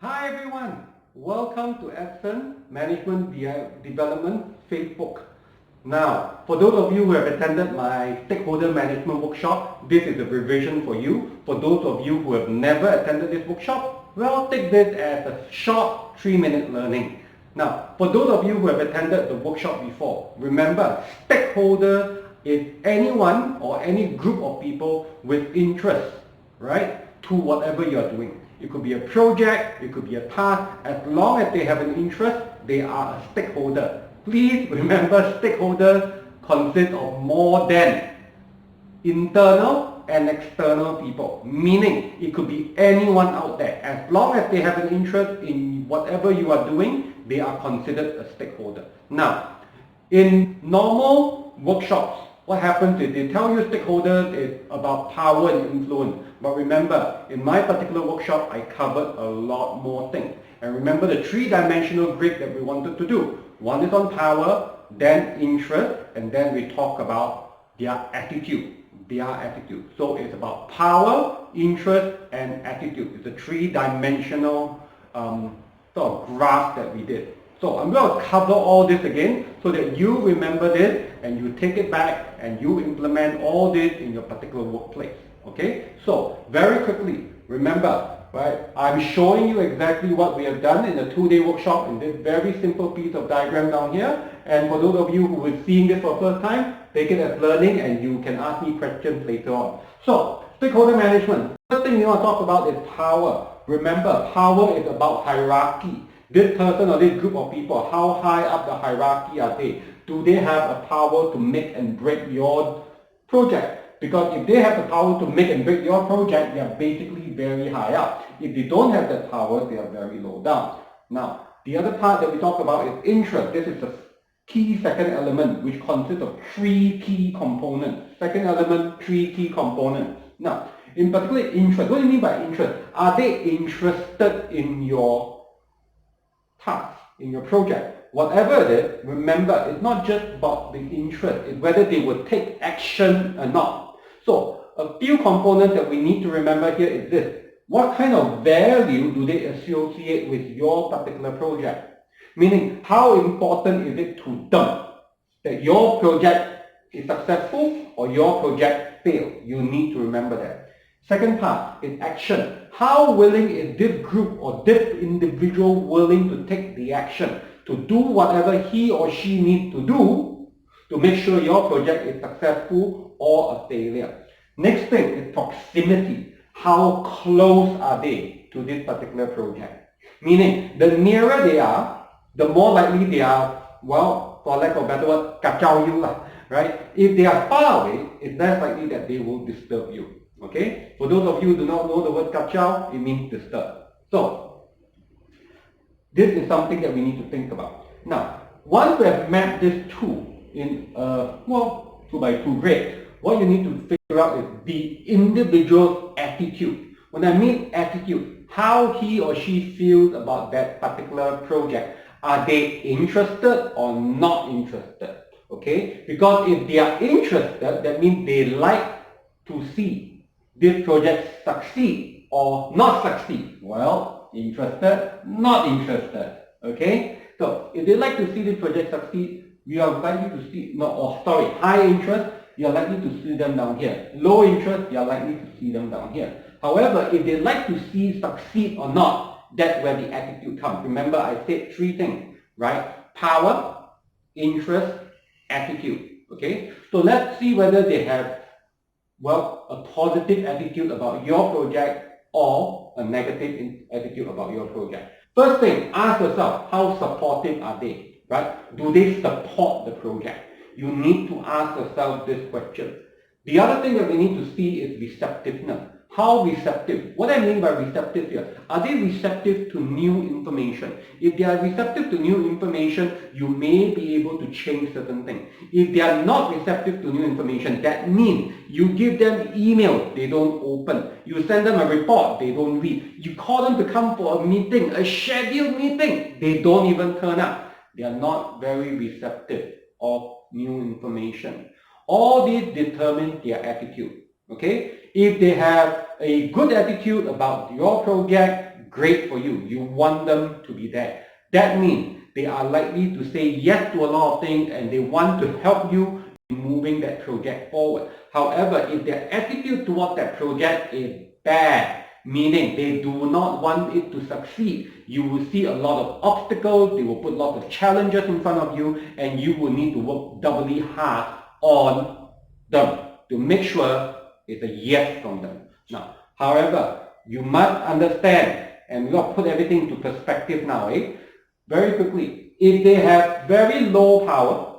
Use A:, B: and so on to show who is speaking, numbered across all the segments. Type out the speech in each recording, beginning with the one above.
A: Hi everyone, welcome to ATCEN Management Development Facebook. Now, for those of you who have attended my Stakeholder Management Workshop, this is a revision for you. For those of you who have never attended this workshop, well, take this as a short 3-minute learning. Now, for those of you who have attended the workshop before, remember, stakeholder is anyone or any group of people with interest, right, to whatever you are doing. It could be a project, it could be a task. As long as they have an interest, they are a stakeholder. Please remember, stakeholders consist of more than internal and external people. Meaning, it could be anyone out there. As long as they have an interest in whatever you are doing, they are considered a stakeholder. Now, in normal workshops, what happens is they tell you stakeholders is about power and influence. But remember, in my particular workshop, I covered a lot more things. And remember the 3-dimensional grid that we wanted to do. One is on power, then interest, and then we talk about their attitude. So it's about power, interest, and attitude. It's a 3-dimensional sort of graph that we did. So I'm going to cover all this again so that you remember this and you take it back and you implement all this in your particular workplace. Okay? So very quickly, remember, right? I'm showing you exactly what we have done in the 2-day workshop in this very simple piece of diagram down here. And for those of you who are seeing this for the first time, take it as learning and you can ask me questions later on. So, stakeholder management. First thing you want to talk about is power. Remember, power is about hierarchy. This person or this group of people, how high up the hierarchy are they? Do they have a power to make and break your project? Because if they have the power to make and break your project, they are basically very high up. If they don't have that power, they are very low down. Now, the other part that we talk about is interest. This is the key second element, which consists of 3 key components. Second element, 3 key components. Now, in particular, interest. What do you mean by interest? Are they interested in your task, in your project? Whatever it is, remember, it's not just about the interest, it's whether they will take action or not. So, a few components that we need to remember here is this. What kind of value do they associate with your particular project? Meaning, how important is it to them that your project is successful or your project fails? You need to remember that. Second part is action. How willing is this group or this individual willing to take the action to do whatever he or she needs to do to make sure your project is successful or a failure? Next thing is proximity. How close are they to this particular project? Meaning, the nearer they are, the more likely they are, well, for lack of a better word, kacau you lah, right? If they are far away, it's less likely that they will disturb you. Okay? For those of you who do not know the word kacau, it means disturb. So, this is something that we need to think about. Now, once we have mapped this 2 in a, 2x2 grid, what you need to figure out is the individual's attitude. When I mean attitude, how he or she feels about that particular project. Are they interested or not interested? Okay? Because if they are interested, that means they like to see this project succeed or not succeed. Well, interested, not interested. Okay? So, if they like to see this project succeed, we are likely to see, high interest, you are likely to see them down here. Low interest, you are likely to see them down here. However, if they like to see succeed or not, that's where the attitude comes. Remember, I said 3 things, right? Power, interest, attitude. Okay? So let's see whether they have, well, a positive attitude about your project or a negative attitude about your project. First thing, ask yourself, how supportive are they? Right? Do they support the project? You need to ask yourself this question. The other thing that we need to see is receptiveness. How receptive? What I mean by receptive here, are they receptive to new information? If they are receptive to new information, you may be able to change certain things. If they are not receptive to new information, that means you give them emails, they don't open. You send them a report, they don't read. You call them to come for a meeting, a scheduled meeting, they don't even turn up. They are not very receptive of new information. All this determines their attitude. Okay? If they have a good attitude about your project, great for you. You want them to be there. That means they are likely to say yes to a lot of things and they want to help you in moving that project forward. However, if their attitude toward that project is bad, meaning they do not want it to succeed, you will see a lot of obstacles, they will put lots of challenges in front of you, and you will need to work doubly hard on them to make sure it's a yes from them. Now, however, you must understand, and we will put everything into perspective now, very quickly. If they have very low power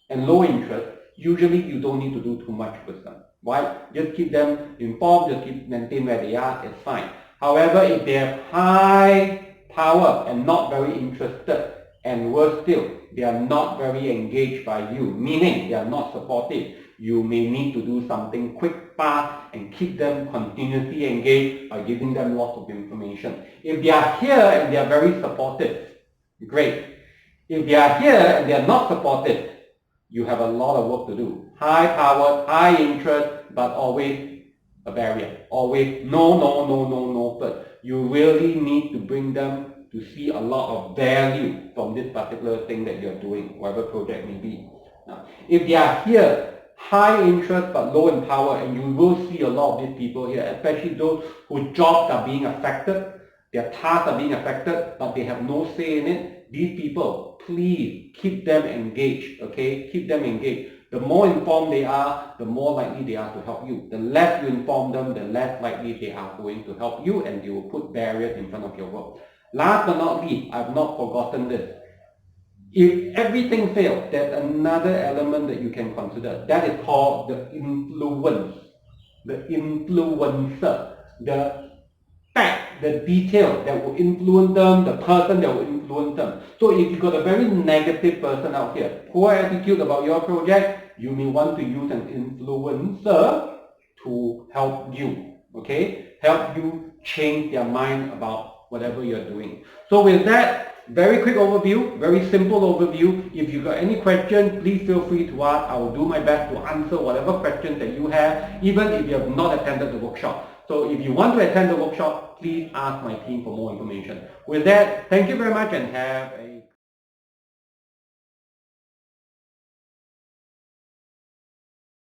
A: and low interest, usually you don't need to do too much with them. Right? Just keep them informed, just maintain where they are, it's fine. However, if they have high power and not very interested, and worse still, they are not very engaged by you, meaning they are not supportive, you may need to do something quick, fast, and keep them continuously engaged by giving them lots of information. If they are here and they are very supportive, great. If they are here and they are not supportive, you have a lot of work to do. High power, high interest, but always a barrier. Always no, but you really need to bring them to see a lot of value from this particular thing that you're doing, whatever project may be. Now, if they are here, high interest but low in power, and you will see a lot of these people here, especially those whose jobs are being affected, their tasks are being affected, but they have no say in it. These people, please keep them engaged, okay? Keep them engaged. The more informed they are, the more likely they are to help you. The less you inform them, the less likely they are going to help you, and they will put barriers in front of your work. Last but not least, I've not forgotten this. If everything fails, there's another element that you can consider. That is called the influence, the influencer, the fact, the detail that will influence them, the person that will influence them. So if you've got a very negative person out here, poor attitude about your project, you may want to use an influencer to help you, okay? Help you change their mind about whatever you're doing. So with that, very quick overview, very simple overview. If you've got any questions, please feel free to ask. I will do my best to answer whatever questions that you have, even if you have not attended the workshop. So if you want to attend the workshop, please ask my team for more information. With that, thank you very much and have a